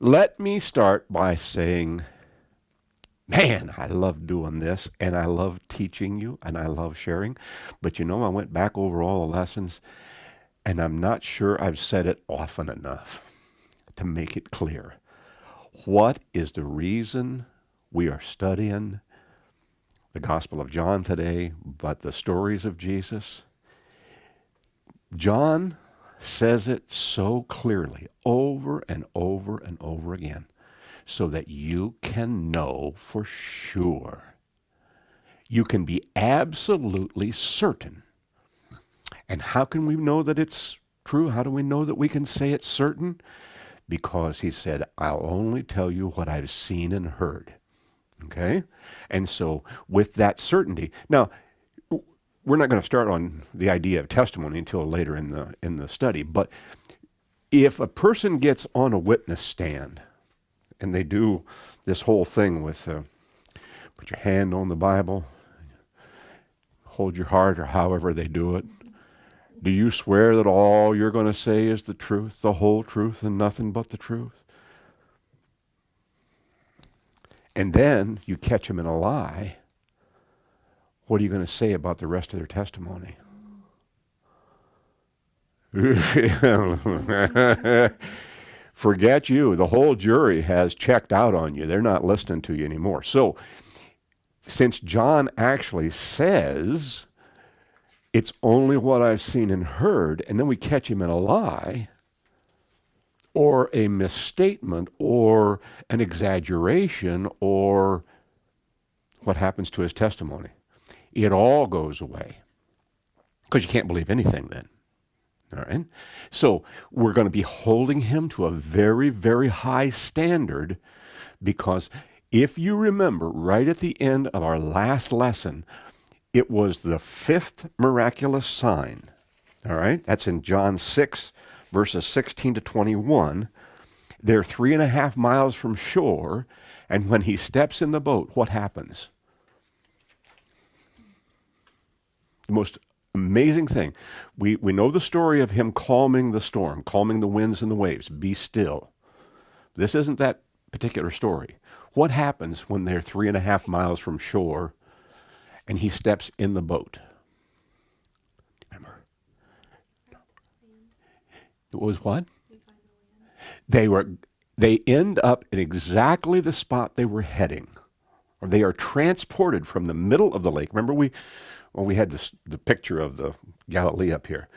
Let me start by saying, man, I love doing this and I love teaching you and I love sharing. But I went back over all the lessons and I'm not sure I've said it often enough to make it clear. What is the reason we are studying the Gospel of John today, but the stories of Jesus? John says it so clearly over and over and over again so that you can know for sure. You can be absolutely certain. And how can we know that it's true? How do we know that we can say it's certain? Because he said, I'll only tell you what I've seen and heard. Okay? And so with that certainty, now we're not going to start on the idea of testimony until later in the study, but if a person gets on a witness stand and they do this whole thing with put your hand on the Bible, hold your heart, or however they do it, do you swear that all you're going to say is the truth, the whole truth, and nothing but the truth? And then you catch them in a lie. What are you going to say about the rest of their testimony? Forget you. The whole jury has checked out on you. They're not listening to you anymore. So, since John actually says, it's only what I've seen and heard, and then we catch him in a lie, or a misstatement, or an exaggeration, or what happens to his testimony? It all goes away. Because you can't believe anything then. All right? So we're going to be holding him to a very, very high standard, because if you remember, right at the end of our last lesson, it was the fifth miraculous sign. All right? That's in John 6, verses 16 to 21. They're 3.5 miles from shore, and when he steps in the boat, what happens? The most amazing thing. We know the story of him calming the storm, calming the winds and the waves. Be still. This isn't that particular story. What happens when they're 3.5 miles from shore and he steps in the boat? Remember? It was what? They end up in exactly the spot they were heading. Or they are transported from the middle of the lake. Remember we had the picture of the Galilee up here.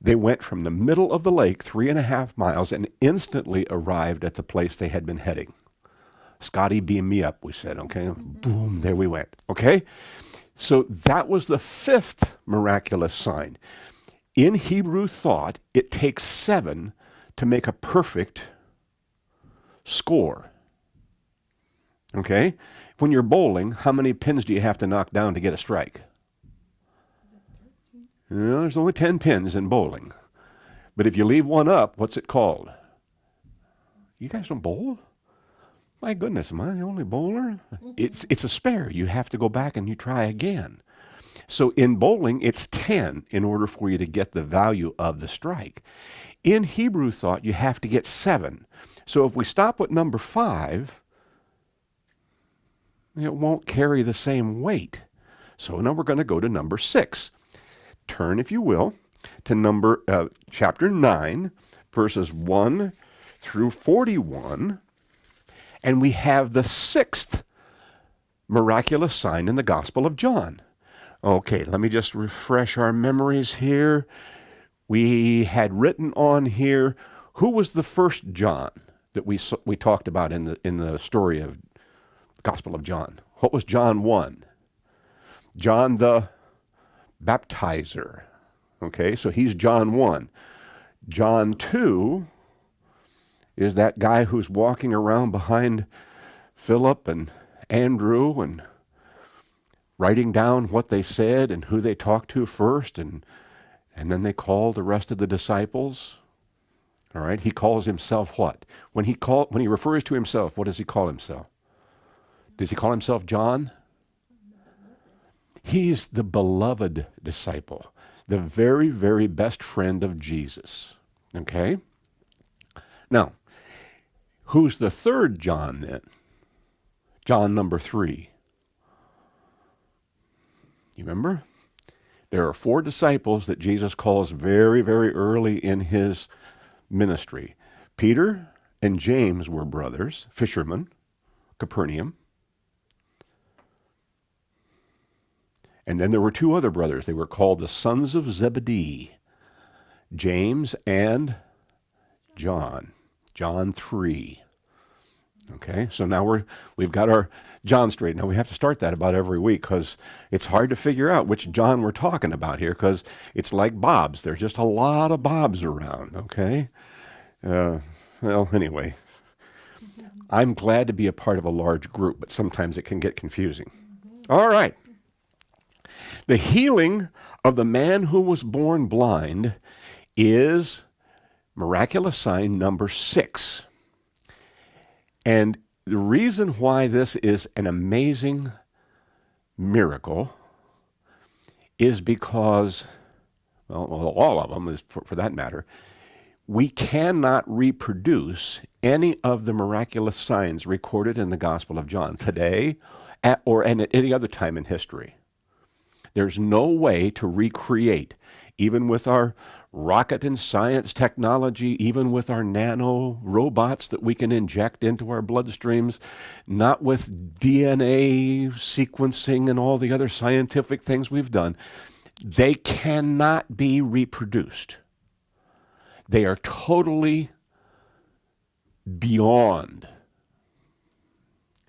They went from the middle of the lake, 3.5 miles, and instantly arrived at the place they had been heading. Scotty, beam me up, we said, okay? Boom, there we went, okay? So that was the fifth miraculous sign. In Hebrew thought, it takes 7 to make a perfect score, okay? When you're bowling, how many pins do you have to knock down to get a strike? There's only 10 pins in bowling. But if you leave one up, what's it called? You guys don't bowl? My goodness, am I the only bowler? It's a spare. You have to go back and you try again. So in bowling, it's 10 in order for you to get the value of the strike. In Hebrew thought, you have to get 7. So if we stop at number 5, it won't carry the same weight. So now we're going to go to number 6. Turn, if you will, to chapter 9, verses 1 through 41, and we have the 6th miraculous sign in the Gospel of John. Okay, let me just refresh our memories here. We had written on here, who was the first John that we talked about in the story of the Gospel of John? What was John 1? John the Baptizer. Okay, so he's John 1. John 2 is that guy who's walking around behind Philip and Andrew and writing down what they said and who they talked to first, and then they call the rest of the disciples. All right, he calls himself what? When he refers to himself, what does he call himself? Does he call himself John? He's the beloved disciple, the very, very best friend of Jesus. Okay? Now, Who's the third John then? John number 3. You remember? There are 4 disciples that Jesus calls very, very early in his ministry. Peter and James were brothers, fishermen, Capernaum. And then there were 2 other brothers. They were called the sons of Zebedee, James and John. John 3. Okay, so now we've got our John straight. Now we have to start that about every week because it's hard to figure out which John we're talking about here because it's like Bob's. There's just a lot of Bob's around, okay? Well, anyway, I'm glad to be a part of a large group, but sometimes it can get confusing. All right. The healing of the man who was born blind is miraculous sign number 6. And the reason why this is an amazing miracle is because, well all of them, is for that matter, we cannot reproduce any of the miraculous signs recorded in the Gospel of John today or at any other time in history. There's no way to recreate, even with our rocket and science technology, even with our nano robots that we can inject into our bloodstreams, not with DNA sequencing and all the other scientific things we've done. They cannot be reproduced. They are totally beyond,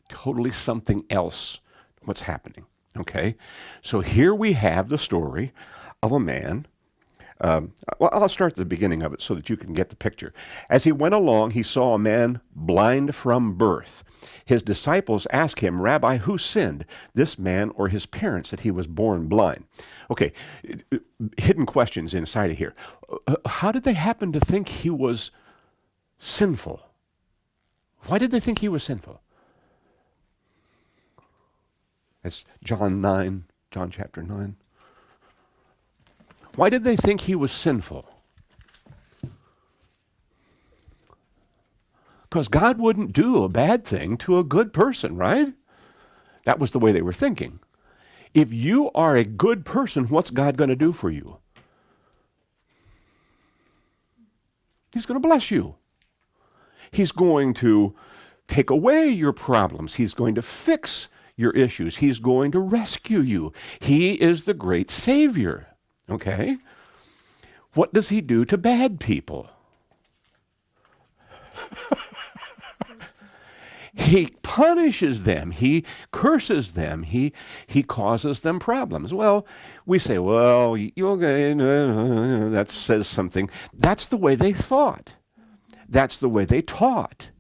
totally something else, what's happening. Okay? So here we have the story of a man. Well, I'll start at the beginning of it so that you can get the picture. As he went along, he saw a man blind from birth. His disciples asked him, "Rabbi, who sinned, this man or his parents, that he was born blind?" Okay, hidden questions inside of here. How did they happen to think he was sinful? Why did they think he was sinful? That's John chapter 9. Why did they think he was sinful? Because God wouldn't do a bad thing to a good person, right? That was the way they were thinking. If you are a good person, what's God going to do for you? He's going to bless you. He's going to take away your problems. He's going to fix your issues. He's going to rescue you. He is the great Savior. Okay? What does he do to bad people? He punishes them. He curses them. He causes them problems. Well, we say, well, okay, that says something. That's the way they thought. That's the way they taught.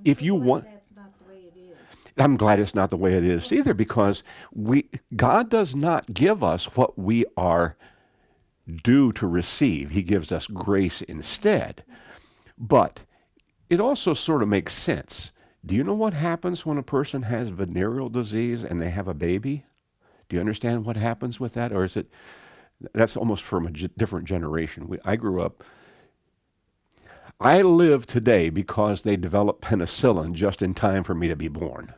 If you want, That's not the way it is. I'm glad it's not the way it is either, because God does not give us what we are due to receive. He gives us grace instead. But it also sort of makes sense. Do you know what happens when a person has venereal disease and they have a baby? Do you understand what happens with that? Or is it, that's almost from a different generation. I grew up, I live today because they developed penicillin just in time for me to be born.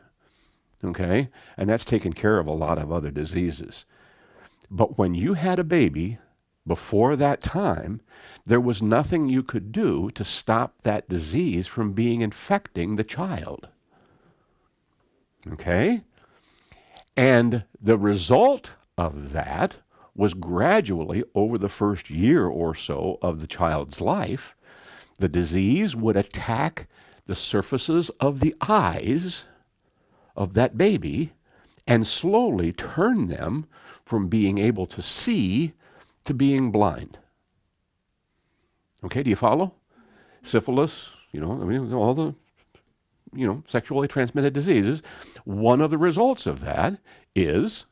Okay? And that's taken care of a lot of other diseases. But when you had a baby, before that time, there was nothing you could do to stop that disease from infecting the child. Okay? And the result of that was gradually, over the first year or so of the child's life, the disease would attack the surfaces of the eyes of that baby and slowly turn them from being able to see to being blind. Okay, do you follow? Syphilis, all the, sexually transmitted diseases. One of the results of that is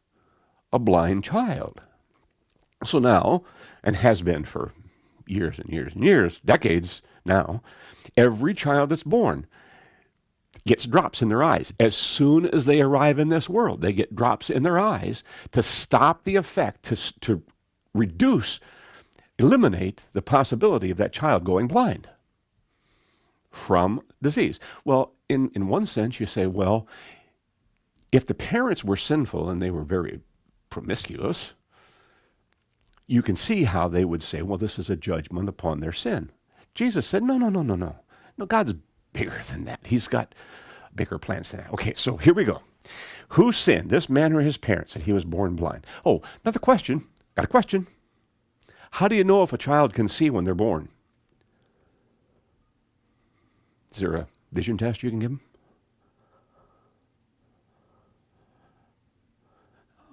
a blind child. So now, and has been for years and years and years, decades now, every child that's born gets drops in their eyes. As soon as they arrive in this world, they get drops in their eyes to stop the effect, to eliminate the possibility of that child going blind from disease. Well, in one sense, you say, well, if the parents were sinful and they were very promiscuous, you can see how they would say, well, this is a judgment upon their sin. Jesus said, no, no, no, no, no. No, God's bigger than that. He's got bigger plans than that. Okay, so here we go. Who sinned, this man or his parents, that he was born blind? Oh, another question. Got a question. How do you know if a child can see when they're born? Is there a vision test you can give them?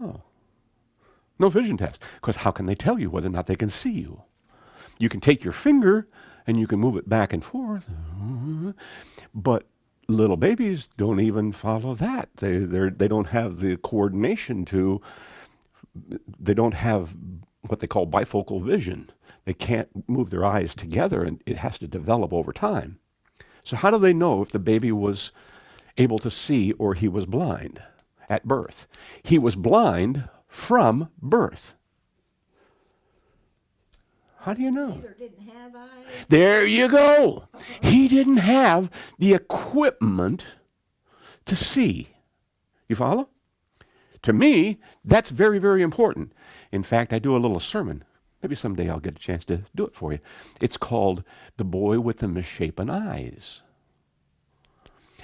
Oh, no vision test. Because how can they tell you whether or not they can see you? You can take your finger and you can move it back and forth. But little babies don't even follow that. They don't have the coordination they don't have what they call bifocal vision. They can't move their eyes together, and it has to develop over time. So how do they know if the baby was able to see or he was blind at birth? He was blind from birth. How do you know? Peter didn't have eyes. There you go. He didn't have the equipment to see. You follow? To me, that's very, very important. In fact, I do a little sermon. Maybe someday I'll get a chance to do it for you. It's called The Boy with the Misshapen Eyes.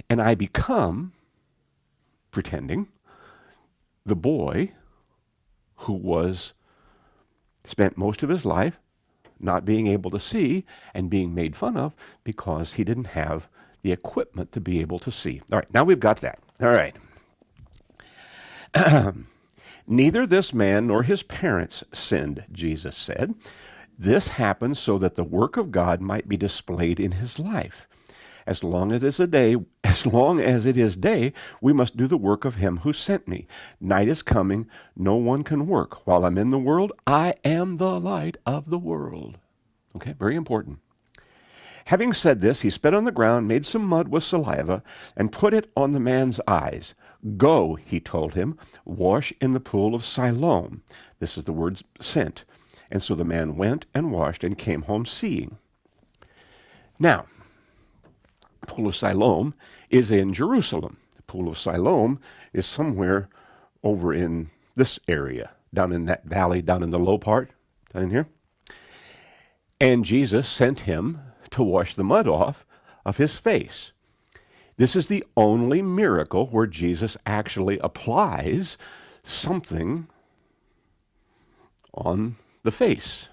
And I become, pretending, the boy who spent most of his life not being able to see and being made fun of because he didn't have the equipment to be able to see. All right, now we've got that. All right. Neither this man nor his parents sinned, Jesus said. This happened so that the work of God might be displayed in his life. As long as it is day, we must do the work of him who sent me. Night is coming, no one can work. While I'm in the world, I am the light of the world. Okay, very important. Having said this, he spit on the ground, made some mud with saliva, and put it on the man's eyes. Go, he told him, wash in the pool of Siloam. This is the word sent. And so the man went and washed and came home seeing. Now, the pool of Siloam is in Jerusalem. The pool of Siloam is somewhere over in this area, down in that valley, down in the low part, down in here. And Jesus sent him to wash the mud off of his face. This is the only miracle where Jesus actually applies something on the face.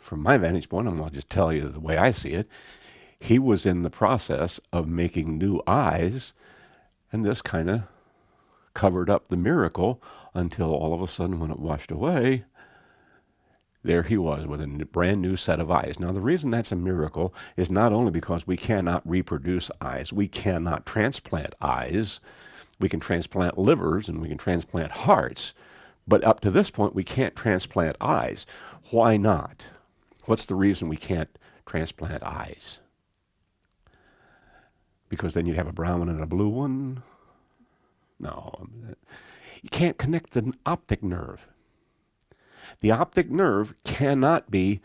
From my vantage point, I'm going to just tell you the way I see it. He was in the process of making new eyes, and this kind of covered up the miracle until all of a sudden, when it washed away, there he was with a brand new set of eyes. Now, the reason that's a miracle is not only because we cannot reproduce eyes, we cannot transplant eyes. We can transplant livers and we can transplant hearts, but up to this point, we can't transplant eyes. Why not? What's the reason we can't transplant eyes? Because then you'd have a brown one and a blue one? No. You can't connect the optic nerve. The optic nerve cannot be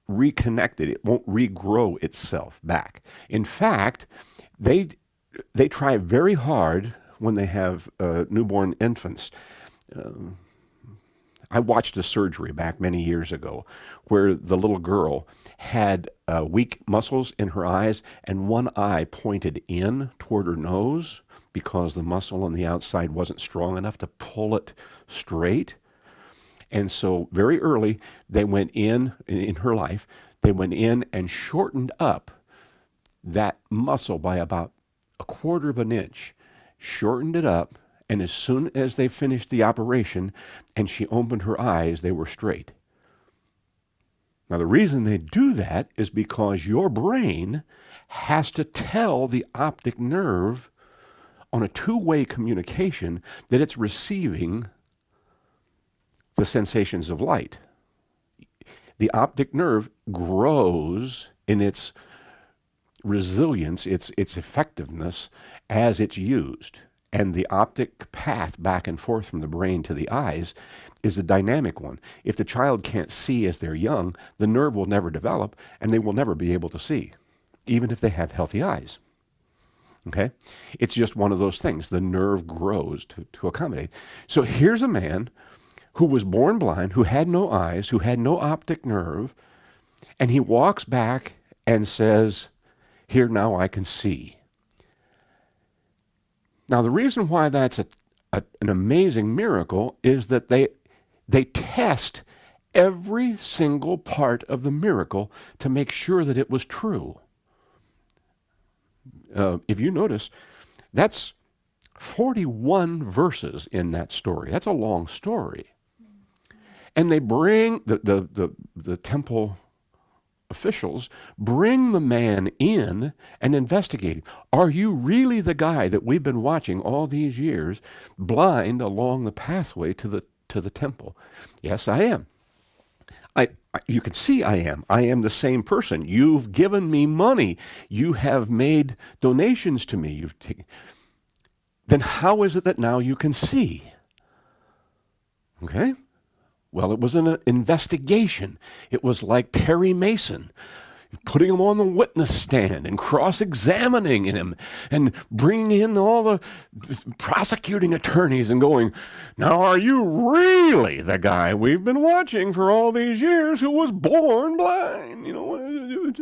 reconnected. It won't regrow itself back. In fact, they try very hard when they have newborn infants. I watched a surgery back many years ago where the little girl had weak muscles in her eyes and one eye pointed in toward her nose because the muscle on the outside wasn't strong enough to pull it straight. And so very early, they went in her life, they went in and shortened up that muscle by about 1/4 of an inch, shortened it up, and as soon as they finished the operation and she opened her eyes, they were straight. Now, the reason they do that is because your brain has to tell the optic nerve on a two-way communication that it's receiving the sensations of light. The optic nerve grows in its resilience, its effectiveness as it's used. And the optic path back and forth from the brain to the eyes is a dynamic one. If the child can't see as they're young, the nerve will never develop and they will never be able to see, even if they have healthy eyes. Okay? It's just one of those things. The nerve grows to accommodate. So here's a man who was born blind, who had no eyes, who had no optic nerve, and he walks back and says, "Here now I can see." Now, the reason why that's an amazing miracle is that they test every single part of the miracle to make sure that it was true. If you notice, that's 41 verses in that story. That's a long story. And they bring, the temple officials bring the man in and investigate him. Are you really the guy that we've been watching all these years, blind along the pathway to the temple? Yes, I am. You can see I am. I am the same person. You've given me money. You have made donations to me. Then how is it that now you can see? Okay? Well, it was an investigation. It was like Perry Mason, putting him on the witness stand and cross-examining him and bringing in all the prosecuting attorneys and going, "Now are you really the guy we've been watching for all these years who was born blind? You know,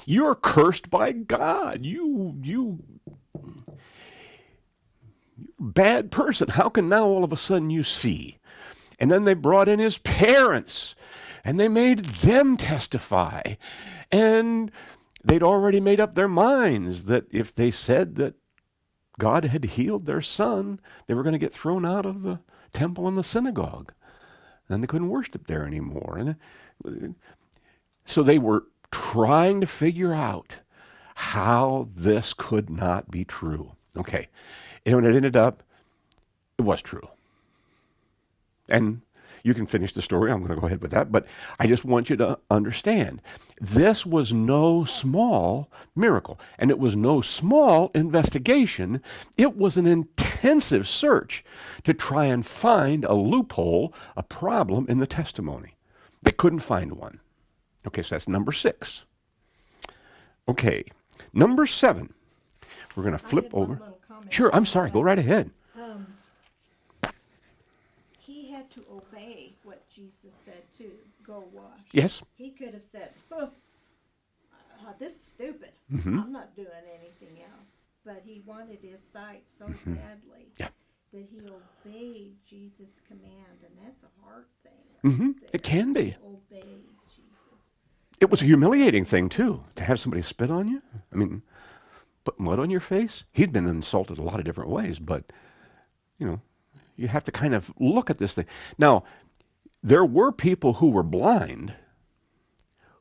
you're cursed by God. You bad person. How can now all of a sudden you see?" And then they brought in his parents, and they made them testify. And they'd already made up their minds that if they said that God had healed their son, they were going to get thrown out of the temple and the synagogue. And they couldn't worship there anymore. And so they were trying to figure out how this could not be true. Okay. And when it ended up, it was true. And you can finish the story. I'm going to go ahead with that. But I just want you to understand, this was no small miracle. And it was no small investigation. It was an intensive search to try and find a loophole, a problem in the testimony. They couldn't find one. Okay, so that's number 6. Okay, number 7. We're going to flip over. Sure, I'm sorry. Go right ahead. He had to obey what Jesus said to go wash. Yes. He could have said, this is stupid. I'm not doing anything else. But he wanted his sight so badly that he obeyed Jesus' command. And that's a hard thing. It can be. Obey Jesus. It was a humiliating thing, too, to have somebody spit on you. I mean, put mud on your face. He'd been insulted a lot of different ways, but, you know, you have to kind of look at this thing. Now, there were people who were blind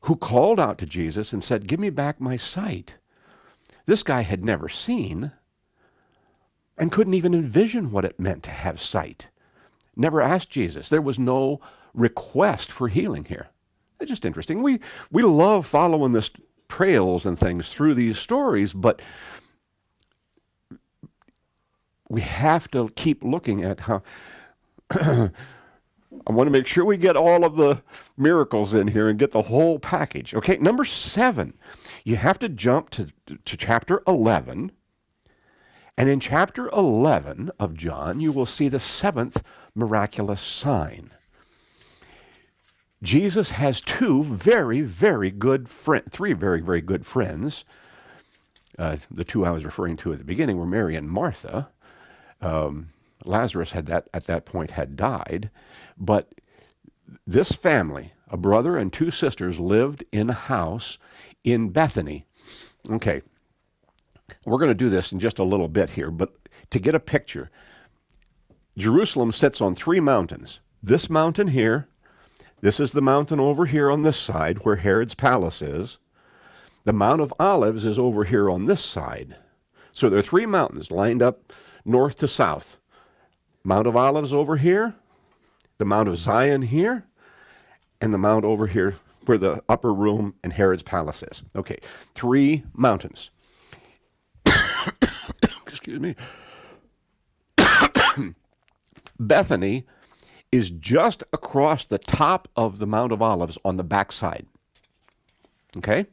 who called out to Jesus and said, "Give me back my sight." This guy had never seen and couldn't even envision what it meant to have sight. Never asked Jesus. There was no request for healing here. It's just interesting. We love following this trails and things through these stories, but we have to keep looking at how I want to make sure we get all of the miracles in here and get the whole package. Okay, number 7, you have to jump to chapter 11. And in chapter 11 of John, you will see the 7th miraculous sign. Jesus has 2 very, very good friends, 3 very, very good friends. The 2 I was referring to at the beginning were Mary and Martha. Lazarus at that point had died, but this family, a brother and 2 sisters, lived in a house in Bethany. Okay, we're going to do this in just a little bit here, but to get a picture, Jerusalem sits on 3 mountains. This mountain here, this is the mountain over here on this side where Herod's palace is. The Mount of Olives is over here on this side. So there are 3 mountains lined up north to south. Mount of Olives over here, the Mount of Zion here, and the mount over here where the upper room and Herod's palace is. Okay, 3 mountains. Excuse me. Bethany is just across the top of the Mount of Olives on the backside. Okay?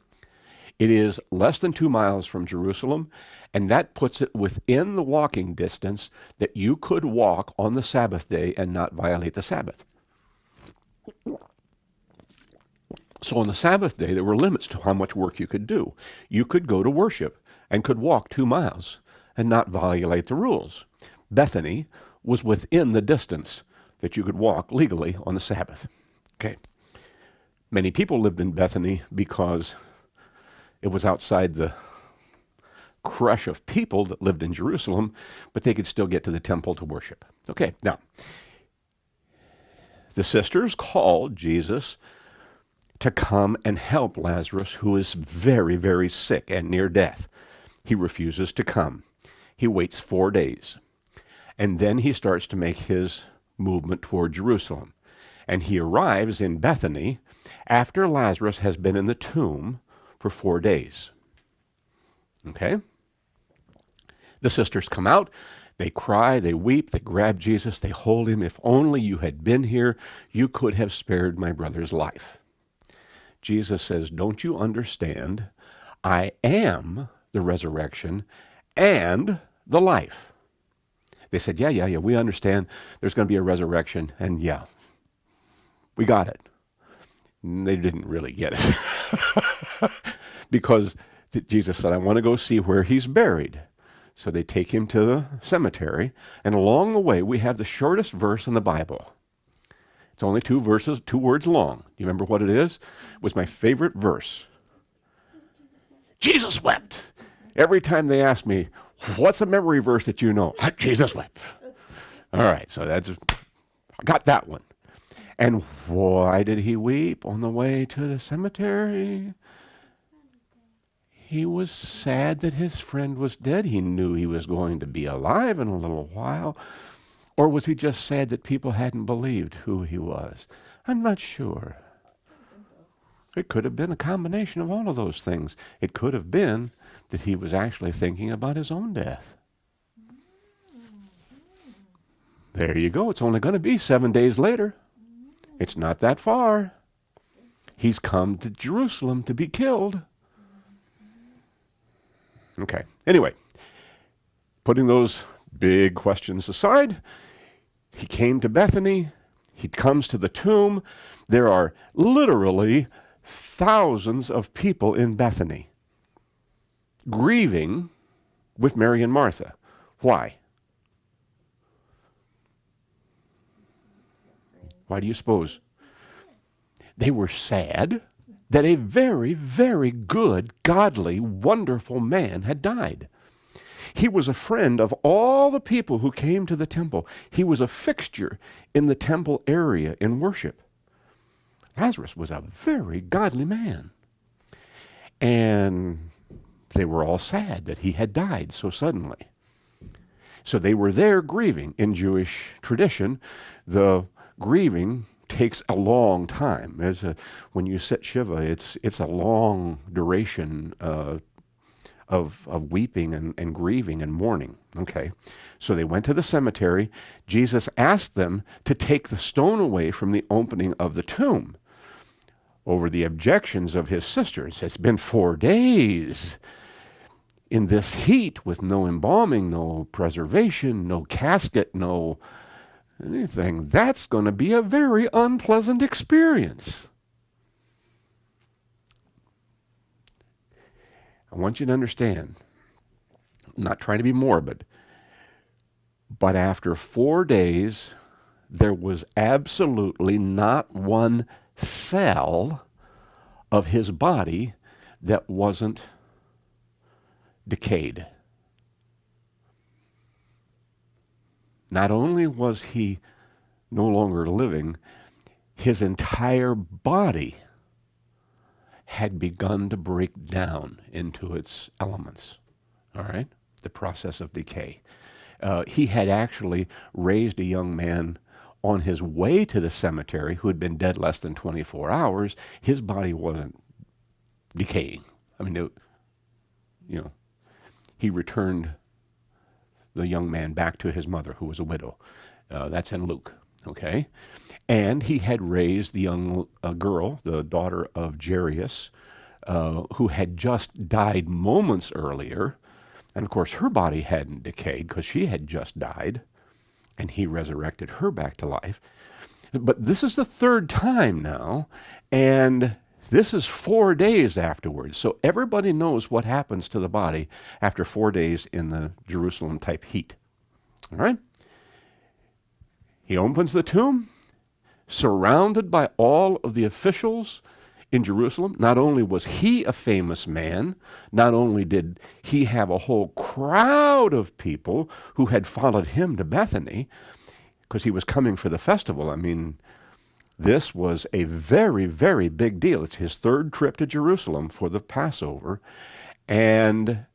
It is less than 2 miles from Jerusalem, and that puts it within the walking distance that you could walk on the Sabbath day and not violate the Sabbath. So on the Sabbath day, there were limits to how much work you could do. You could go to worship and could walk 2 miles and not violate the rules. Bethany was within the distance that you could walk legally on the Sabbath. Okay. Many people lived in Bethany because it was outside the crush of people that lived in Jerusalem, but they could still get to the temple to worship. Okay, now, the sisters called Jesus to come and help Lazarus, who is very, very sick and near death. He refuses to come. He waits 4 days. And then he starts to make his movement toward Jerusalem. And he arrives in Bethany after Lazarus has been in the tomb for 4 days. Okay? The sisters come out. They cry, they weep, they grab Jesus, they hold him. If only you had been here, you could have spared my brother's life. Jesus says, don't you understand? I am the resurrection and the life. They said, yeah, we understand there's going to be a resurrection, and yeah, we got it. And they didn't really get it. Because Jesus said, I want to go see where he's buried. So they take him to the cemetery, and along the way, we have the shortest verse in the Bible. It's only 2 verses, 2 words long. Do you remember what it is? It was my favorite verse. Jesus wept. Every time they ask me, what's a memory verse that you know? Jesus wept. All right, so I got that one. And why did he weep on the way to the cemetery? He was sad that his friend was dead. He knew he was going to be alive in a little while. Or was he just sad that people hadn't believed who he was? I'm not sure. It could have been a combination of all of those things. It could have been that he was actually thinking about his own death. There you go. It's only going to be 7 days later. It's not that far. He's come to Jerusalem to be killed. Okay. Anyway, putting those big questions aside, he came to Bethany. He comes to the tomb. There are literally thousands of people in Bethany grieving with Mary and Martha. Why? Why do you suppose? They were sad that a very, very good, godly, wonderful man had died. He was a friend of all the people who came to the temple. He was a fixture in the temple area in worship. Lazarus was a very godly man. And they were all sad that he had died so suddenly. So they were there grieving. In Jewish tradition, the grieving takes a long time. When you sit Shiva, it's a long duration of weeping and grieving and mourning. Okay, so they went to the cemetery. Jesus asked them to take the stone away from the opening of the tomb over the objections of his sisters. It's been 4 days in this heat with no embalming, no preservation, no casket, no anything. That's going to be a very unpleasant experience. I want you to understand, I'm not trying to be morbid, but after 4 days, there was absolutely not one cell of his body that wasn't decayed. Not only was he no longer living, his entire body had begun to break down into its elements. All right? The process of decay. He had actually raised a young man on his way to the cemetery who had been dead less than 24 hours. His body wasn't decaying. I mean, he returned the young man back to his mother, who was a widow. That's in Luke, okay? And he had raised the young girl, the daughter of Jairus, who had just died moments earlier. And of course, her body hadn't decayed because she had just died. And he resurrected her back to life. But this is the third time now. And this is 4 days afterwards. So everybody knows what happens to the body after 4 days in the Jerusalem type heat. All right? He opens the tomb, surrounded by all of the officials in Jerusalem. Not only was he a famous man, not only did he have a whole crowd of people who had followed him to Bethany, because he was coming for the festival. I mean, this was a very, very big deal. It's his third trip to Jerusalem for the Passover. And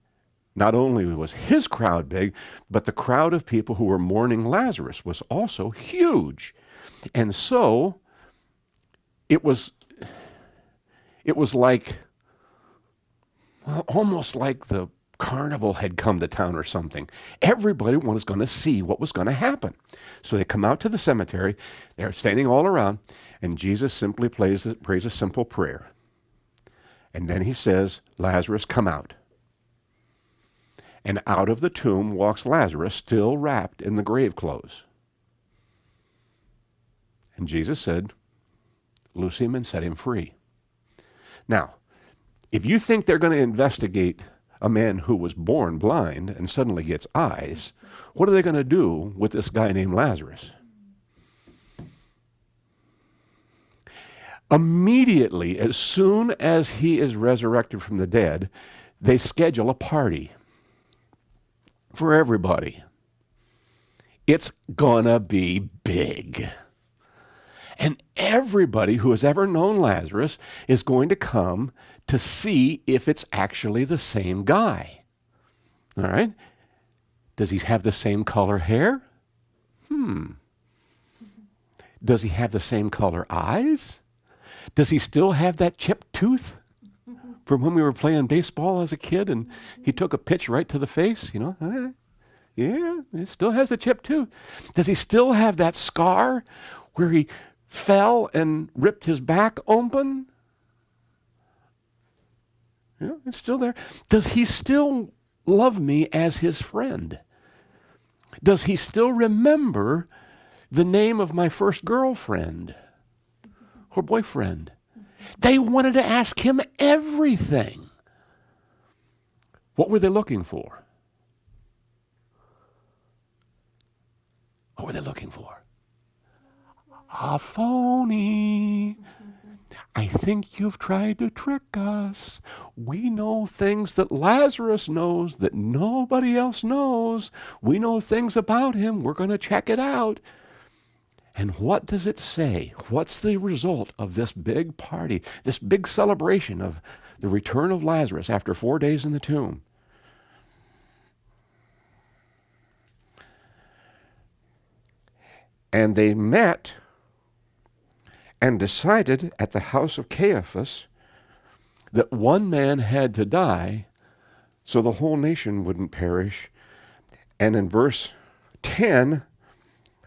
not only was his crowd big, but the crowd of people who were mourning Lazarus was also huge. And so it was like, well, almost like the carnival had come to town or something. Everybody was going to see what was going to happen. So they come out to the cemetery. They're standing all around, and Jesus simply prays a simple prayer. And then he says, Lazarus, come out. And out of the tomb walks Lazarus, still wrapped in the grave clothes. And Jesus said, loose him and set him free. Now, if you think they're going to investigate a man who was born blind and suddenly gets eyes, what are they going to do with this guy named Lazarus? Immediately, as soon as he is resurrected from the dead, they schedule a party for everybody. It's gonna be big. And everybody who has ever known Lazarus is going to come to see if it's actually the same guy. All right? Does he have the same color hair? Does he have the same color eyes? Does he still have that chipped tooth from when we were playing baseball as a kid and he took a pitch right to the face? You know, yeah, he still has the chipped tooth. Does he still have that scar where he fell and ripped his back open? Yeah, it's still there. Does he still love me as his friend? Does he still remember the name of my first girlfriend or boyfriend? They wanted to ask him everything. What were they looking for? What were they looking for? A phony. I think you've tried to trick us. We know things that Lazarus knows that nobody else knows. We know things about him. We're going to check it out. And what does it say? What's the result of this big party, this big celebration of the return of Lazarus after 4 days in the tomb? And they met and decided at the house of Caiaphas that one man had to die so the whole nation wouldn't perish. And in verse 10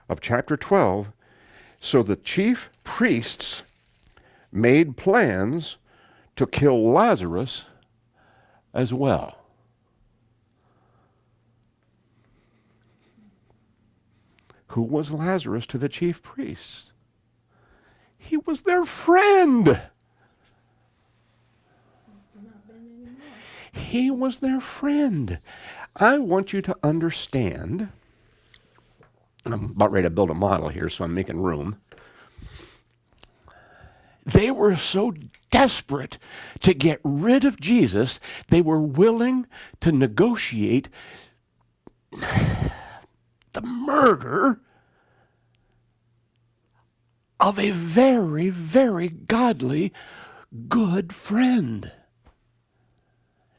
of chapter 12, so the chief priests made plans to kill Lazarus as well. Who was Lazarus to the chief priests? He was their friend. Must have not been anymore. He was their friend. I want you to understand, and I'm about ready to build a model here, so I'm making room. They were so desperate to get rid of Jesus, they were willing to negotiate the murder of a very, very godly, good friend.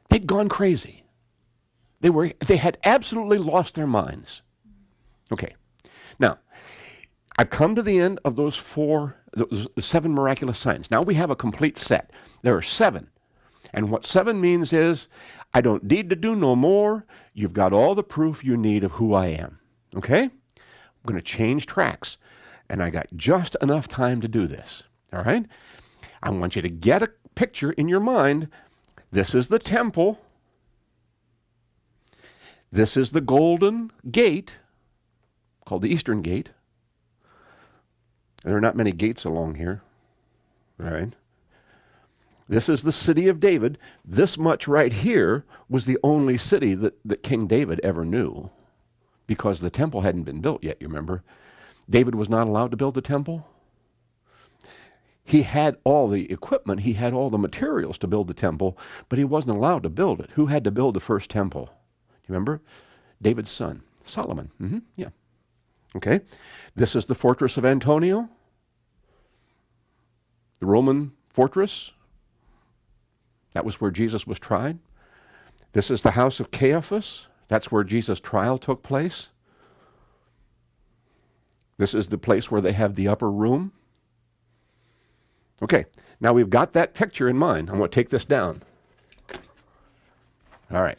They'd gone crazy. They had absolutely lost their minds. Okay. Now, I've come to the end of those the 7 miraculous signs. Now we have a complete set. There are 7. And what 7 means is, I don't need to do no more. You've got all the proof you need of who I am. Okay? I'm going to change tracks. And I got just enough time to do this. All right? I want you to get a picture in your mind. This is the temple. This is the golden gate, called the Eastern Gate. There are not many gates along here. All right? This is the city of David. This much right here was the only city that King David ever knew, because the temple hadn't been built yet, you remember? David was not allowed to build the temple. He had all the equipment, he had all the materials to build the temple, but he wasn't allowed to build it. Who had to build the first temple? Do you remember? David's son, Solomon. Yeah. Okay. This is the fortress of Antonia, the Roman fortress. That was where Jesus was tried. This is the house of Caiaphas. That's where Jesus' trial took place. This is the place where they have the upper room. Okay, now we've got that picture in mind. I'm going to take this down. All right.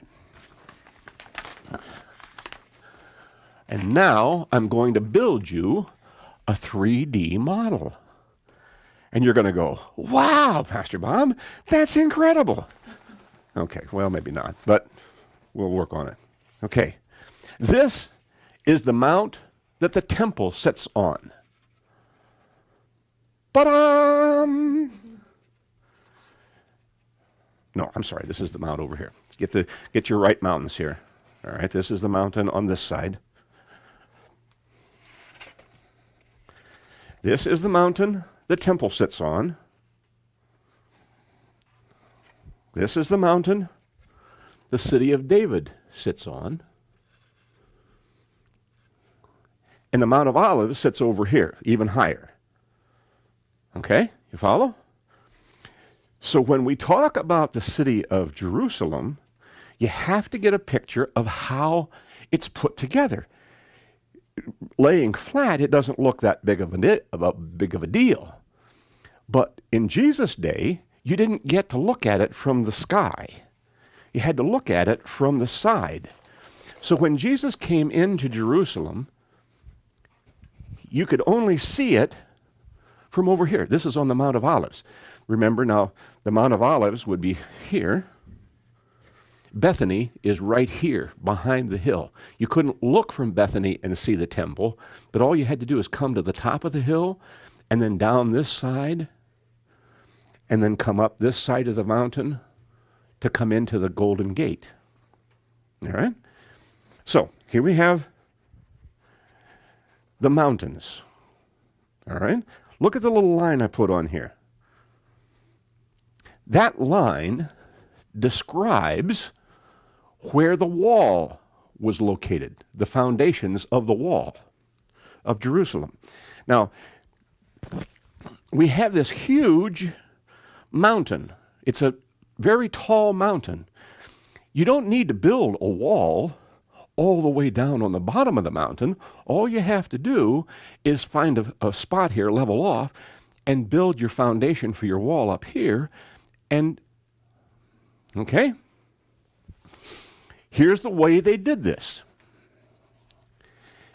And now I'm going to build you a 3D model. And you're going to go, wow, Pastor Bob, that's incredible. Okay, well, maybe not, but we'll work on it. Okay, this is the mount that the temple sits on. Ba-dum! No, I'm sorry, this is the mount over here. Get your right mountains here. All right, this is the mountain on this side. This is the mountain the temple sits on. This is the mountain the city of David sits on. And the Mount of Olives sits over here, even higher. Okay, you follow? So when we talk about the city of Jerusalem, you have to get a picture of how it's put together. Laying flat, it doesn't look that big of a deal. But in Jesus' day, you didn't get to look at it from the sky. You had to look at it from the side. So when Jesus came into Jerusalem, you could only see it from over here. This is on the Mount of Olives. Remember now, the Mount of Olives would be here. Bethany is right here behind the hill. You couldn't look from Bethany and see the temple, but all you had to do is come to the top of the hill and then down this side and then come up this side of the mountain to come into the Golden Gate. All right? So here we have the mountains. All right? Look at the little line I put on here. That line describes where the wall was located, the foundations of the wall of Jerusalem. Now, we have this huge mountain. It's a very tall mountain. You don't need to build a wall all the way down on the bottom of the mountain. All you have to do is find a spot here, level off, and build your foundation for your wall up here. And, okay? Here's the way they did this.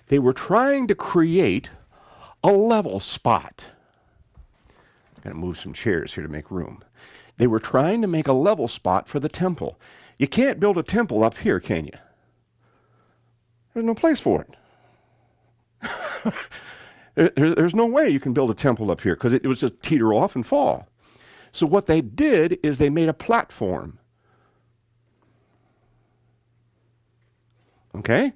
They were trying to create a level spot. I'm going to move some chairs here to make room. They were trying to make a level spot for the temple. You can't build a temple up here, can you? There's no place for it. There's no way you can build a temple up here because it was just teeter off and fall. So what they did is they made a platform. Okay?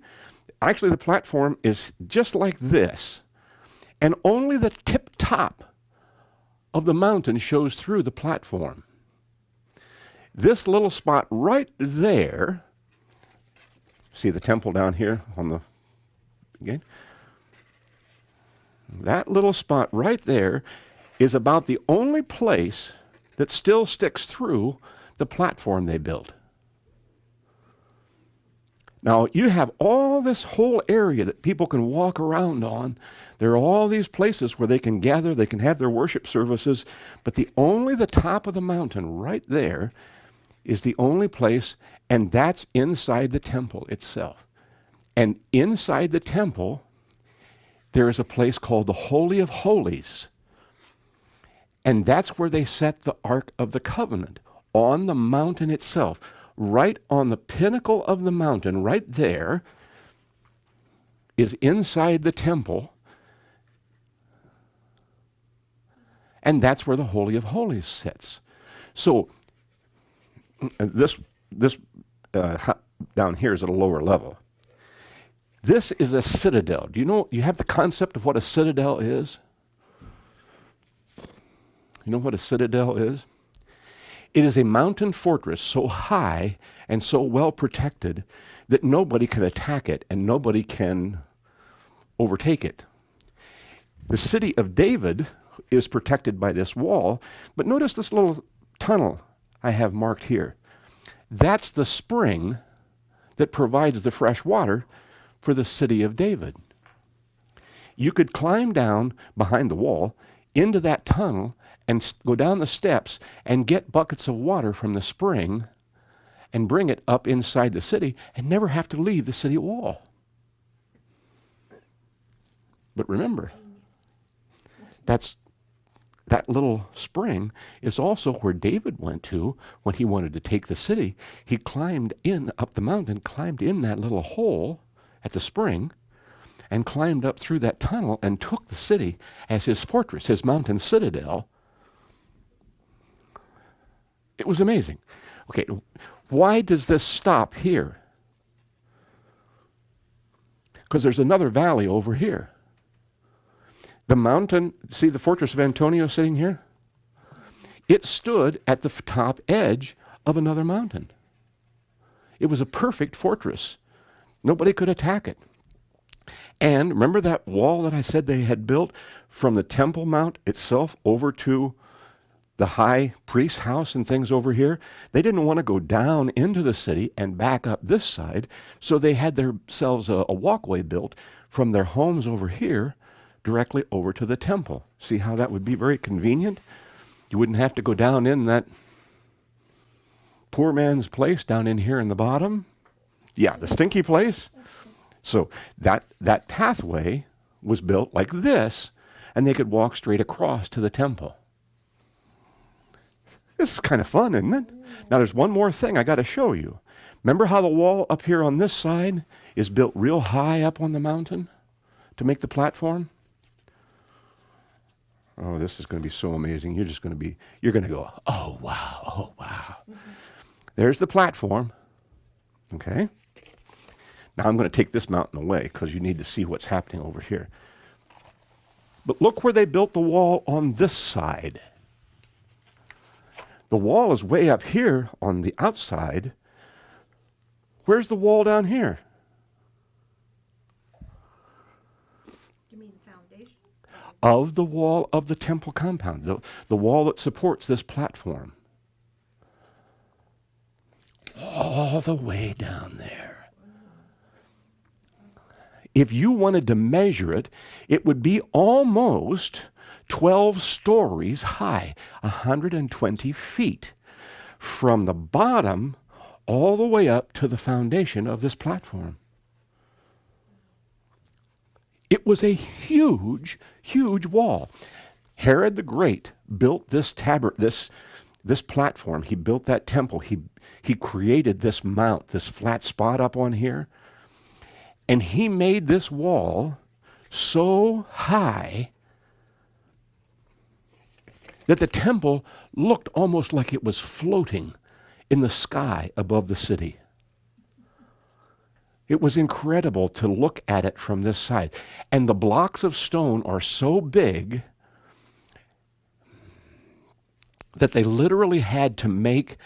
Actually, the platform is just like this. And only the tip top of the mountain shows through the platform. This little spot right there, see the temple down here on the gate? That little spot right there is about the only place that still sticks through the platform they built. Now, you have all this whole area that people can walk around on. There are all these places where they can gather, they can have their worship services, but only the top of the mountain right there is the only place, and that's inside the temple itself. And inside the temple, there is a place called the Holy of Holies. And that's where they set the Ark of the Covenant, on the mountain itself, right on the pinnacle of the mountain, right there, is inside the temple. And that's where the Holy of Holies sits. So this down here is at a lower level. This is a citadel. Do you know, you have the concept of what a citadel is? You know what a citadel is? It is a mountain fortress so high and so well protected that nobody can attack it and nobody can overtake it. The city of David is protected by this wall, but notice this little tunnel I have marked here. That's the spring that provides the fresh water for the city of David. You could climb down behind the wall into that tunnel and go down the steps and get buckets of water from the spring and bring it up inside the city and never have to leave the city wall. But remember, that little spring is also where David went to when he wanted to take the city. He climbed in up the mountain, climbed in that little hole at the spring, and climbed up through that tunnel and took the city as his fortress, his mountain citadel. It was amazing. Okay, why does this stop here? Because there's another valley over here. The mountain, see the fortress of Antonio sitting here? It stood at the top edge of another mountain. It was a perfect fortress. Nobody could attack it. And remember that wall that I said they had built from the Temple Mount itself over to the high priest's house and things over here? They didn't want to go down into the city and back up this side, so they had themselves a walkway built from their homes over here directly over to the temple. See how that would be very convenient? You wouldn't have to go down in that poor man's place down in here in the bottom. Yeah, the stinky place. So that pathway was built like this, and they could walk straight across to the temple. This is kind of fun, isn't it? Now there's one more thing I got to show you. Remember how the wall up here on this side is built real high up on the mountain to make the platform? Oh, this is going to be so amazing. You're going to go, oh, wow, oh, wow. Mm-hmm. There's the platform. Okay. Now I'm going to take this mountain away because you need to see what's happening over here. But look where they built the wall on this side. The wall is way up here on the outside. Where's the wall down here? You mean the foundation? Of the wall of the temple compound, the wall that supports this platform. All the way down there. If you wanted to measure it, it would be almost 12 stories high, 120 feet, from the bottom all the way up to the foundation of this platform. It was a huge, huge wall. Herod the Great built this platform. He built that temple. He created this mount, this flat spot up on here. And he made this wall so high that the temple looked almost like it was floating in the sky above the city. It was incredible to look at it from this side. And the blocks of stone are so big that they literally had to make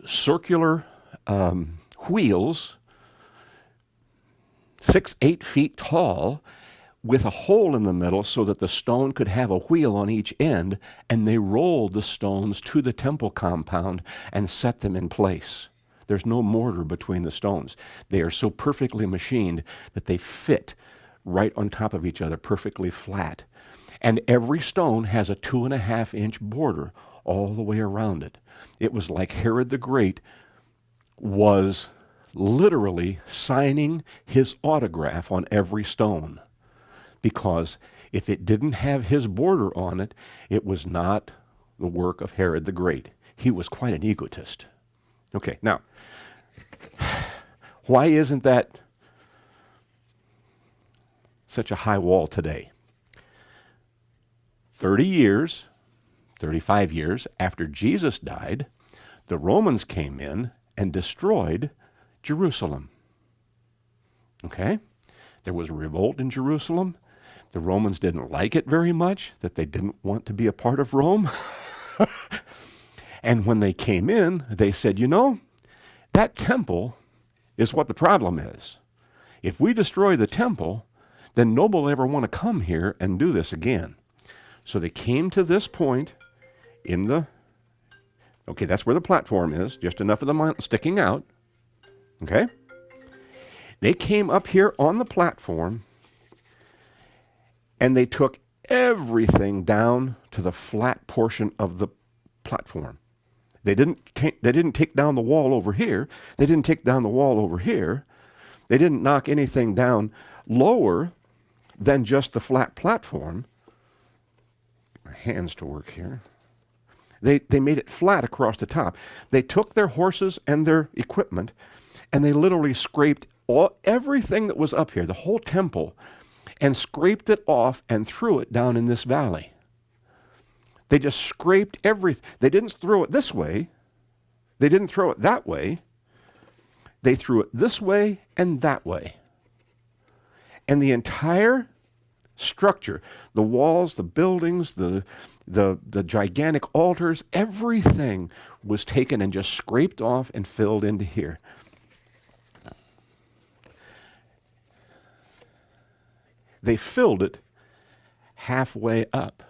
circular wheels 6-8 feet tall with a hole in the middle so that the stone could have a wheel on each end, and they rolled the stones to the temple compound and set them in place. There's no mortar between the stones. They are so perfectly machined that they fit right on top of each other, perfectly flat. And every stone has a 2.5-inch border all the way around it. It was like Herod the Great was literally signing his autograph on every stone. Because if it didn't have his border on it, it was not the work of Herod the Great. He was quite an egotist. Okay, now, why isn't that such a high wall today? 30 years, 35 years after Jesus died, the Romans came in and destroyed Jerusalem. Okay? There was a revolt in Jerusalem. The Romans didn't like it very much, that they didn't want to be a part of Rome. And when they came in, they said, you know, that temple is what the problem is. If we destroy the temple, then nobody will ever want to come here and do this again. So they came to this point in the, okay, that's where the platform is, just enough of the mountain sticking out. Okay? They came up here on the platform and they took everything down to the flat portion of the platform. They didn't take down the wall over here. They didn't take down the wall over here. They didn't knock anything down lower than just the flat platform. My hands to work here. They made it flat across the top. They took their horses and their equipment and they literally scraped everything that was up here, the whole temple, and scraped it off and threw it down in this valley. They just scraped everything. They didn't throw it this way. They didn't throw it that way. They threw it this way and that way. And the entire structure, the walls, the buildings, the gigantic altars, everything was taken and just scraped off and filled into here. They filled it halfway up.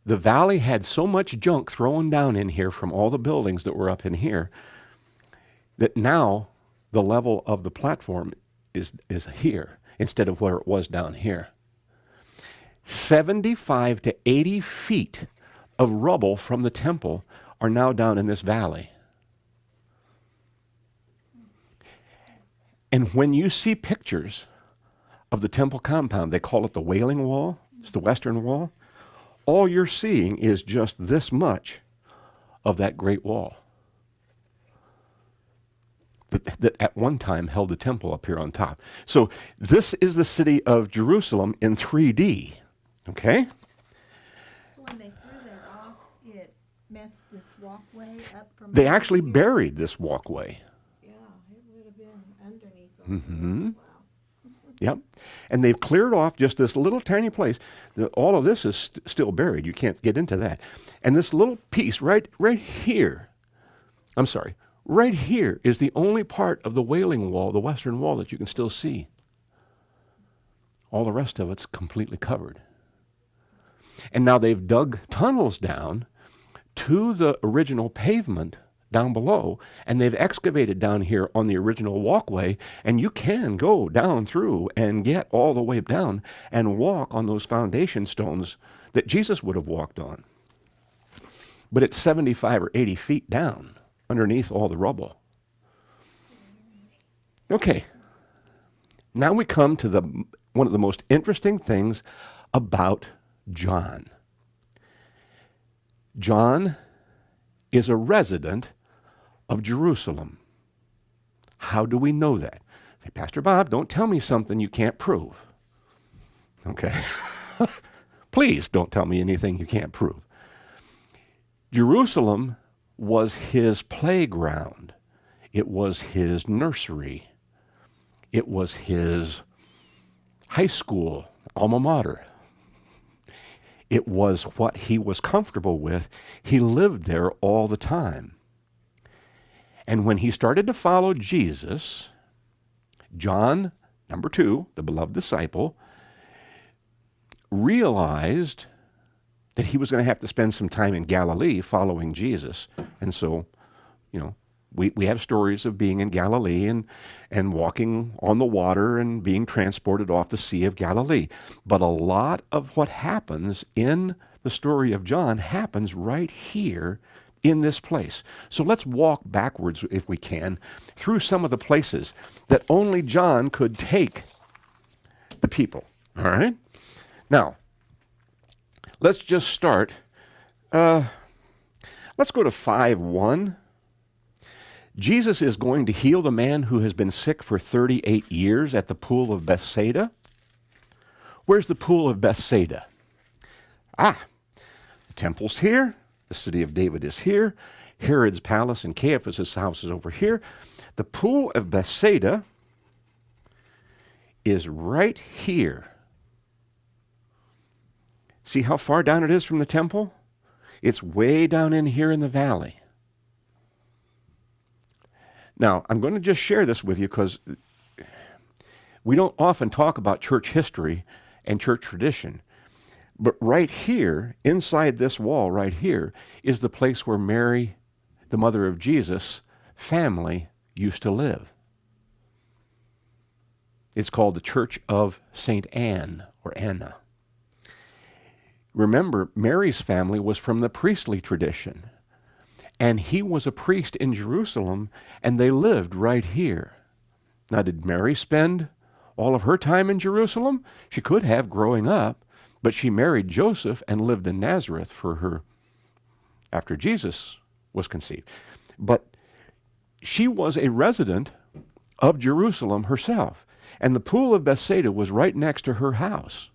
The valley had so much junk thrown down in here from all the buildings that were up in here that now the level of the platform is here instead of where it was down here. 75 to 80 feet of rubble from the temple are now down in this valley. And when you see pictures of the temple compound, they call it the Wailing Wall, it's the Western Wall, all you're seeing is just this much of that great wall that at one time held the temple up here on top. So this is the city of Jerusalem in 3D, okay? So when they threw that off, it messed this walkway up from... They actually here. buried this walkway. Yeah, it would have been underneath. Mm-hmm. Wow. Yep. And they've cleared off just this little tiny place. All of this is still buried. You can't get into that. And this little piece right here, right here is the only part of the Wailing Wall, the Western Wall, that you can still see. All the rest of it's completely covered. And now they've dug tunnels down to the original pavement down below, and they've excavated down here on the original walkway, and you can go down through and get all the way down and walk on those foundation stones that Jesus would have walked on. But it's 75 or 80 feet down underneath all the rubble. Okay, now we come to one of the most interesting things about John. John is a resident of Jerusalem. How do we know that? Say, Pastor Bob, don't tell me something you can't prove. Okay? Please don't tell me anything you can't prove. Jerusalem was his playground. It was his nursery. It was his high school, alma mater. It was what he was comfortable with. He lived there all the time. And when he started to follow Jesus, John, number 2, the beloved disciple, realized that he was going to have to spend some time in Galilee following Jesus. And so, we have stories of being in Galilee and walking on the water and being transported off the Sea of Galilee. But a lot of what happens in the story of John happens right here in this place. So let's walk backwards, if we can, through some of the places that only John could take the people. All right? Now, let's just start. Let's go to 5:1. Jesus is going to heal the man who has been sick for 38 years at the pool of Bethsaida. Where's the pool of Bethsaida? The temple's here. The city of David is here. Herod's palace and Caiaphas' house is over here. The pool of Bethsaida is right here. See how far down it is from the temple? It's way down in here in the valley. Now, I'm going to just share this with you because we don't often talk about church history and church tradition. But right here, inside this wall right here, is the place where Mary, the mother of Jesus, family used to live. It's called the Church of St. Anne, or Anna. Remember, Mary's family was from the priestly tradition. And he was a priest in Jerusalem, and they lived right here. Now, did Mary spend all of her time in Jerusalem? She could have growing up, but she married Joseph and lived in Nazareth for her after Jesus was conceived. But she was a resident of Jerusalem herself, and the pool of Bethsaida was right next to her house.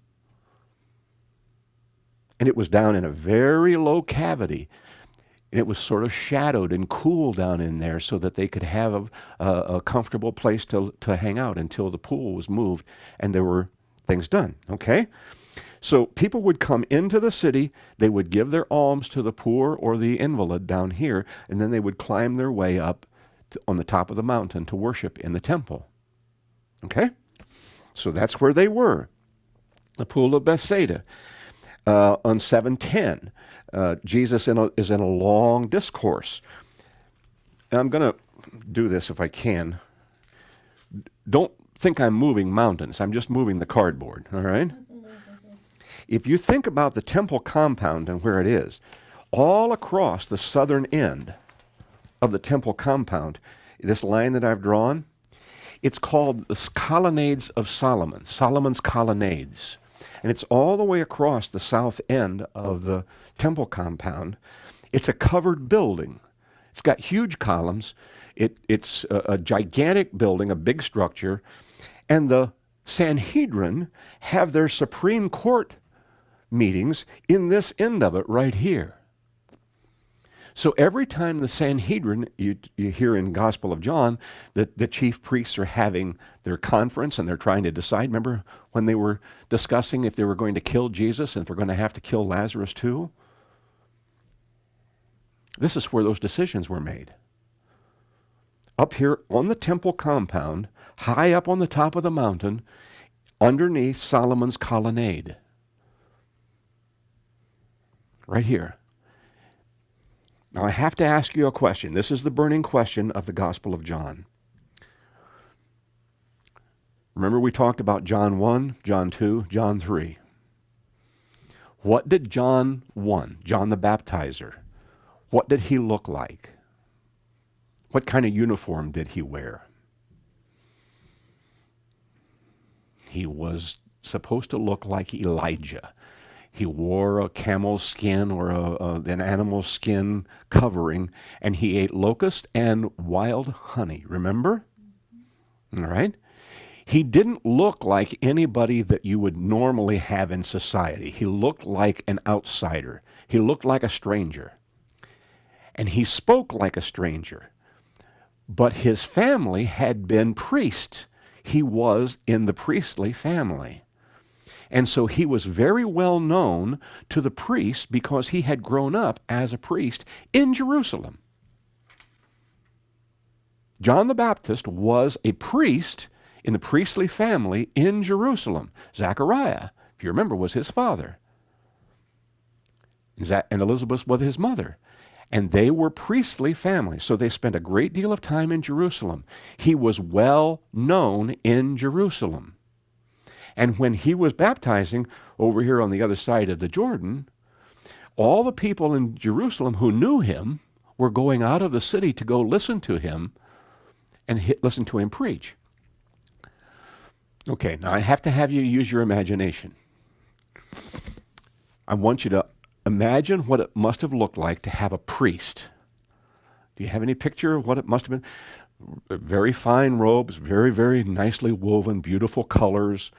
And it was down in a very low cavity. And it was sort of shadowed and cool down in there so that they could have a comfortable place to hang out until the pool was moved and there were things done, okay? So people would come into the city, they would give their alms to the poor or the invalid down here, and then they would climb their way up on the top of the mountain to worship in the temple, okay? So that's where they were, the pool of Bethsaida. On 7:10, Jesus is in a long discourse. And I'm going to do this if I can. Don't think I'm moving mountains. I'm just moving the cardboard, all right? If you think about the temple compound and where it is, all across the southern end of the temple compound, this line that I've drawn, it's called the Colonnades of Solomon, Solomon's Colonnades. And it's all the way across the south end of the temple compound. It's a covered building. It's got huge columns. It's a gigantic building, a big structure. And the Sanhedrin have their Supreme Court meetings in this end of it right here. So every time the Sanhedrin, you hear in Gospel of John, that the chief priests are having their conference and they're trying to decide. Remember when they were discussing if they were going to kill Jesus and if they're going to have to kill Lazarus too? This is where those decisions were made. Up here on the temple compound, high up on the top of the mountain, underneath Solomon's colonnade. Right here. Now, I have to ask you a question. This is the burning question of the Gospel of John. Remember we talked about John 1, John 2, John 3. What did John 1, John the Baptizer, what did he look like? What kind of uniform did he wear? He was supposed to look like Elijah. He wore a camel's skin or an animal skin covering, and he ate locust and wild honey. Remember? All right? He didn't look like anybody that you would normally have in society. He looked like an outsider. He looked like a stranger. And he spoke like a stranger. But his family had been priests. He was in the priestly family. And so he was very well known to the priests because he had grown up as a priest in Jerusalem. John the Baptist was a priest in the priestly family in Jerusalem. Zechariah, if you remember, was his father. And Elizabeth was his mother. And they were priestly families, so they spent a great deal of time in Jerusalem. He was well known in Jerusalem. And when he was baptizing over here on the other side of the Jordan, all the people in Jerusalem who knew him were going out of the city to go listen to him and listen to him preach. Okay, now I have to have you use your imagination. I want you to imagine what it must have looked like to have a priest. Do you have any picture of what it must have been? Very fine robes, very, very nicely woven, beautiful colors,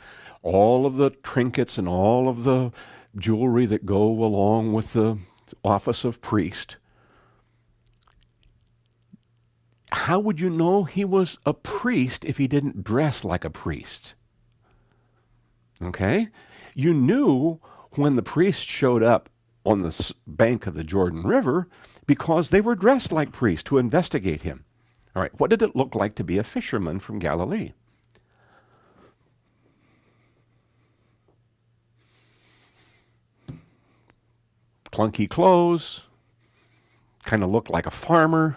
all of the trinkets and all of the jewelry that go along with the office of priest. How would you know he was a priest if he didn't dress like a priest? Okay? You knew when the priest showed up on the bank of the Jordan River because they were dressed like priests to investigate him. All right, what did it look like to be a fisherman from Galilee? Clunky clothes, kind of looked like a farmer,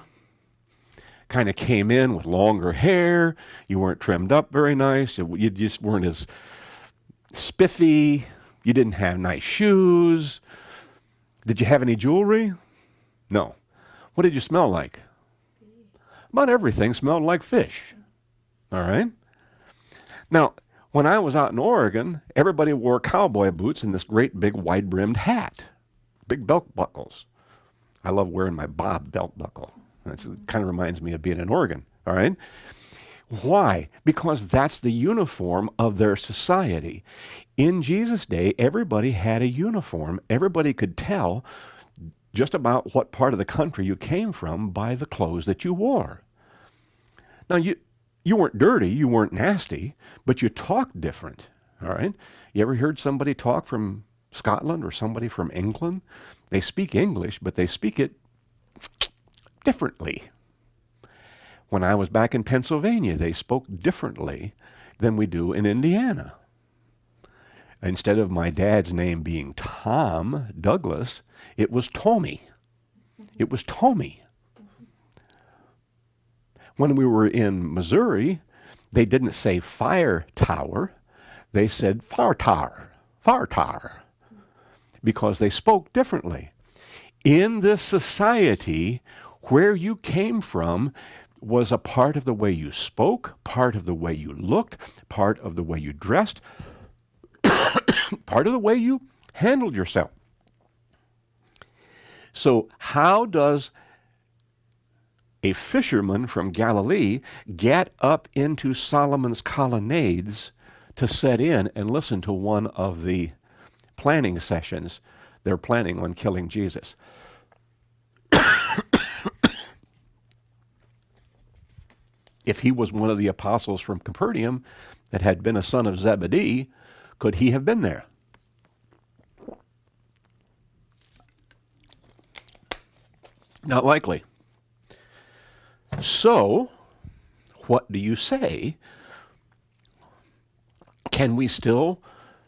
kind of came in with longer hair, you weren't trimmed up very nice, you just weren't as spiffy, you didn't have nice shoes. Did you have any jewelry? No. What did you smell like? About everything smelled like fish. All right? Now, when I was out in Oregon, everybody wore cowboy boots and this great big wide-brimmed hat, big belt buckles. I love wearing my Bob belt buckle. It kind of reminds me of being in Oregon. All right? Why? Because that's the uniform of their society. In Jesus' day, everybody had a uniform. Everybody could tell just about what part of the country you came from by the clothes that you wore. Now, you weren't dirty, you weren't nasty, but you talked different, all right? You ever heard somebody talk from Scotland or somebody from England? They speak English, but they speak it differently. When I was back in Pennsylvania, they spoke differently than we do in Indiana. Instead of my dad's name being Tom Douglas, it was Tommy. It was Tommy. When we were in Missouri, they didn't say fire tower, they said fartar, fartar, because they spoke differently. In this society, where you came from was a part of the way you spoke, part of the way you looked, part of the way you dressed, part of the way you handled yourself. So how does a fisherman from Galilee get up into Solomon's colonnades to set in and listen to one of the planning sessions they're planning on killing Jesus? If he was one of the apostles from Capernaum that had been a son of Zebedee, could he have been there? Not likely. So, what do you say? Can we still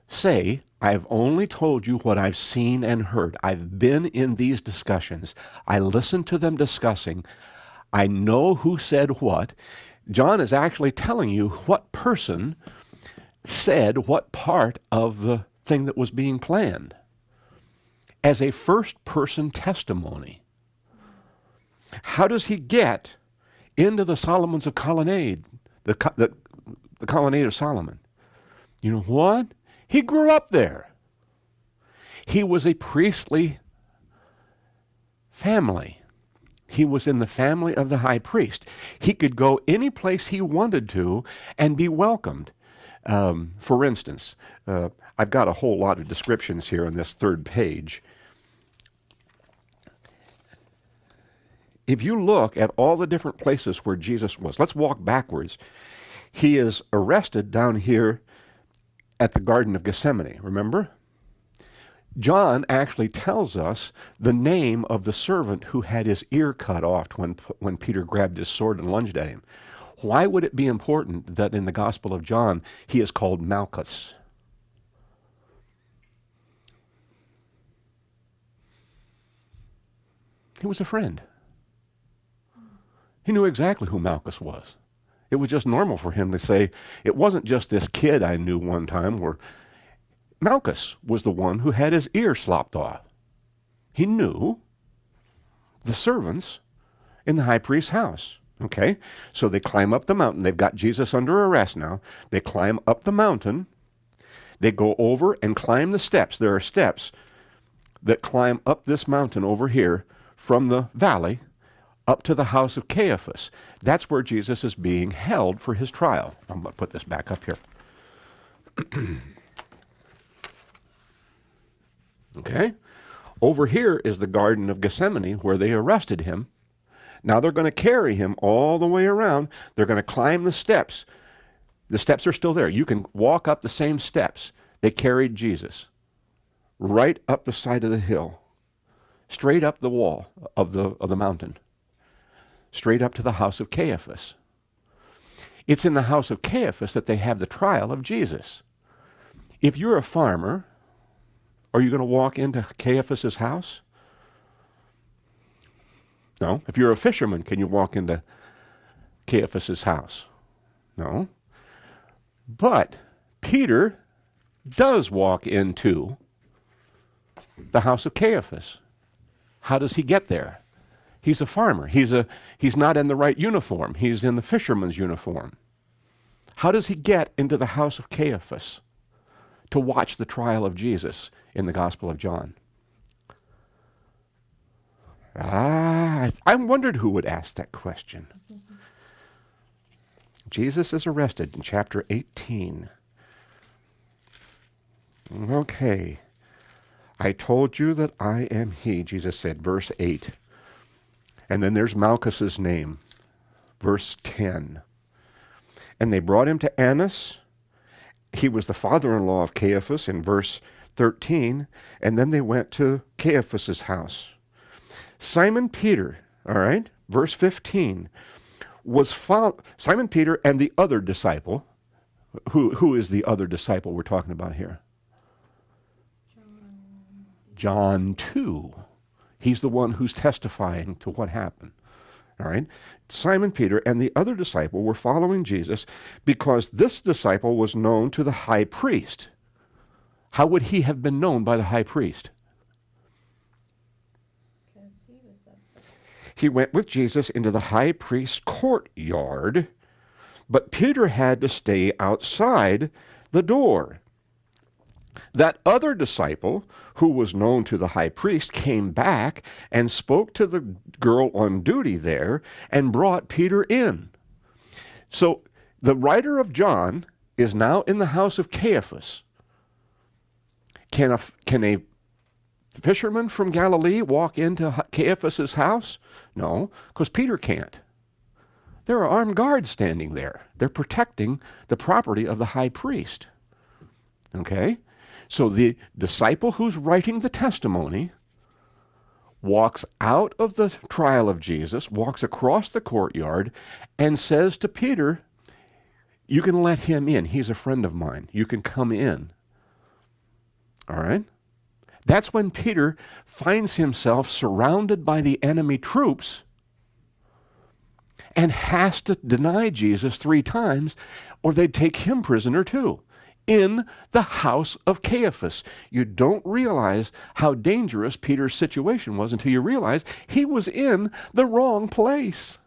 say, I've only told you what I've seen and heard. I've been in these discussions. I listened to them discussing. I know who said what. John is actually telling you what person said what part of the thing that was being planned as a first-person testimony. How does he get into the Solomon's colonnade, the colonnade of Solomon? You know what? He grew up there. He was a priestly family. He was in the family of the high priest. He could go any place he wanted to and be welcomed. For instance, I've got a whole lot of descriptions here on this third page. If you look at all the different places where Jesus was, let's walk backwards. He is arrested down here at the Garden of Gethsemane, remember? John actually tells us the name of the servant who had his ear cut off when Peter grabbed his sword and lunged at him. Why would it be important that in the Gospel of John he is called Malchus? He was a friend. He knew exactly who Malchus was. It was just normal for him to say, it wasn't just this kid I knew one time where Malchus was the one who had his ear slopped off. He knew the servants in the high priest's house. Okay? So they climb up the mountain. They've got Jesus under arrest now. They climb up the mountain. They go over and climb the steps. There are steps that climb up this mountain over here from the valley up to the house of Caiaphas. That's where Jesus is being held for his trial. I'm going to put this back up here. Okay? Over here is the Garden of Gethsemane where they arrested him. Now they're going to carry him all the way around. They're going to climb the steps. The steps are still there. You can walk up the same steps. They carried Jesus right up the side of the hill, straight up the wall of the mountain, straight up to the house of Caiaphas. It's in the house of Caiaphas that they have the trial of Jesus. If you're a farmer, are you going to walk into Caiaphas's house? No. If you're a fisherman, can you walk into Caiaphas's house? No. But Peter does walk into the house of Caiaphas. How does he get there? He's a farmer. He's not in the right uniform. He's in the fisherman's uniform. How does he get into the house of Caiaphas to watch the trial of Jesus in the Gospel of John? I wondered who would ask that question. Jesus is arrested in chapter 18. Okay. I told you that I am he, Jesus said, verse 8. And then there's Malchus's name, verse 10. And they brought him to Annas. He was the father-in-law of Caiaphas in verse 13. And then they went to Caiaphas's house. Simon Peter, all right, verse 15, Simon Peter and the other disciple. Who is the other disciple we're talking about here? John 2. He's the one who's testifying to what happened. All right? Simon Peter and the other disciple were following Jesus because this disciple was known to the high priest. How would he have been known by the high priest? He went with Jesus into the high priest's courtyard, but Peter had to stay outside the door. That other disciple, who was known to the high priest, came back and spoke to the girl on duty there and brought Peter in. So the writer of John is now in the house of Caiaphas. Can a fisherman from Galilee walk into Caiaphas's house? No, because Peter can't. There are armed guards standing there. They're protecting the property of the high priest. Okay? So the disciple who's writing the testimony walks out of the trial of Jesus, walks across the courtyard, and says to Peter, you can let him in. He's a friend of mine. You can come in. All right? That's when Peter finds himself surrounded by the enemy troops and has to deny Jesus 3 times, or they'd take him prisoner too, in the house of Caiaphas. You don't realize how dangerous Peter's situation was until you realize he was in the wrong place.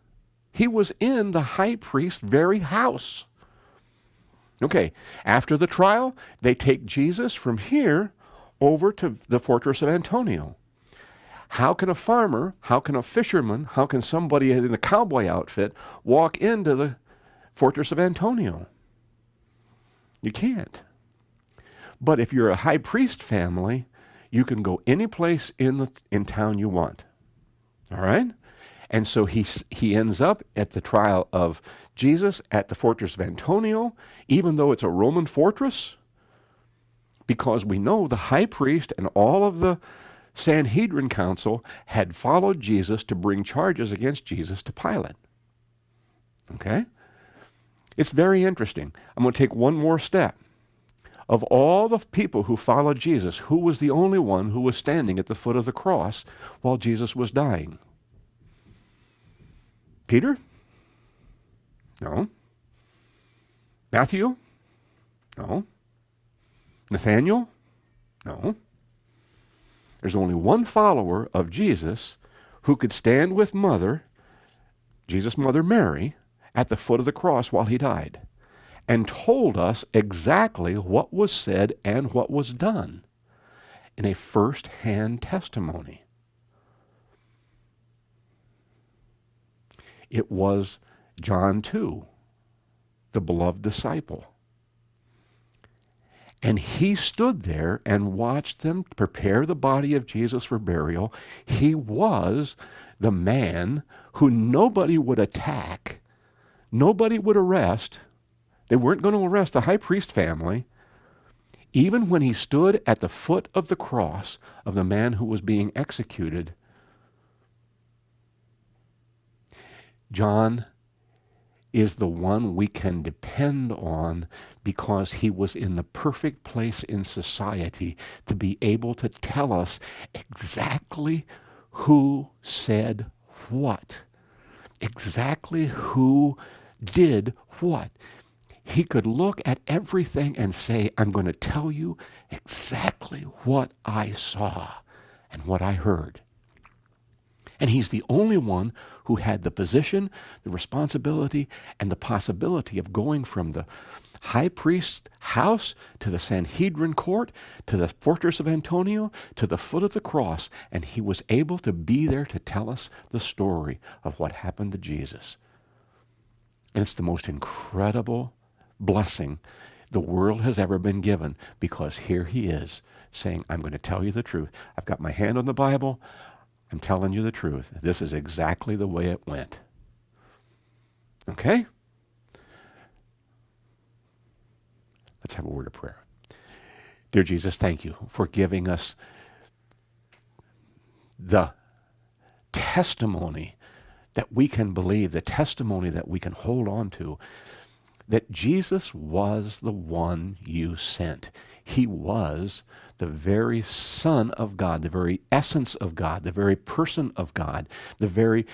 He was in the high priest's very house. Okay, after the trial, they take Jesus from here over to the fortress of Antonia. How can a farmer, how can a fisherman, how can somebody in a cowboy outfit walk into the fortress of Antonia? You can't. But if you're a high priest family, you can go any place in town you want. All right? And so he ends up at the trial of Jesus at the fortress of Antonia, even though it's a Roman fortress, because we know the high priest and all of the Sanhedrin council had followed Jesus to bring charges against Jesus to Pilate. Okay? It's very interesting. I'm going to take one more step. Of all the people who followed Jesus, who was the only one who was standing at the foot of the cross while Jesus was dying? Peter? No. Matthew? No. Nathaniel? No. There's only one follower of Jesus who could stand with Jesus' mother Mary, at the foot of the cross while he died, and told us exactly what was said and what was done in a first-hand testimony. It was John 2, the beloved disciple. And he stood there and watched them prepare the body of Jesus for burial. He was the man who nobody would attack, nobody would arrest. They weren't going to arrest the high priest family. Even when he stood at the foot of the cross of the man who was being executed, John is the one we can depend on because he was in the perfect place in society to be able to tell us exactly who said what, exactly who did what. He could look at everything and say, I'm going to tell you exactly what I saw and what I heard. And he's the only one who had the position, the responsibility, and the possibility of going from the high priest's house to the Sanhedrin court, to the fortress of Antonia, to the foot of the cross. And he was able to be there to tell us the story of what happened to Jesus. And it's the most incredible blessing the world has ever been given, because here he is saying, I'm going to tell you the truth. I've got my hand on the Bible. I'm telling you the truth. This is exactly the way it went. Okay? Let's have a word of prayer. Dear Jesus, thank you for giving us the testimony that we can believe, the testimony that we can hold on to, that Jesus was the one you sent. He was the very Son of God, the very essence of God, the very person of God, the very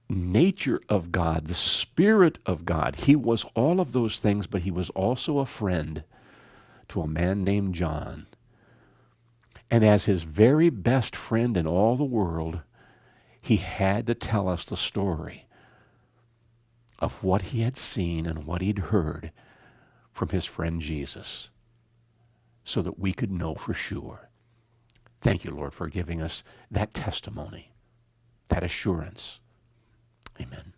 nature of God, the Spirit of God. He was all of those things, but he was also a friend to a man named John. And as his very best friend in all the world, he had to tell us the story of what he had seen and what he'd heard from his friend Jesus, so that we could know for sure. Thank you, Lord, for giving us that testimony, that assurance. Amen.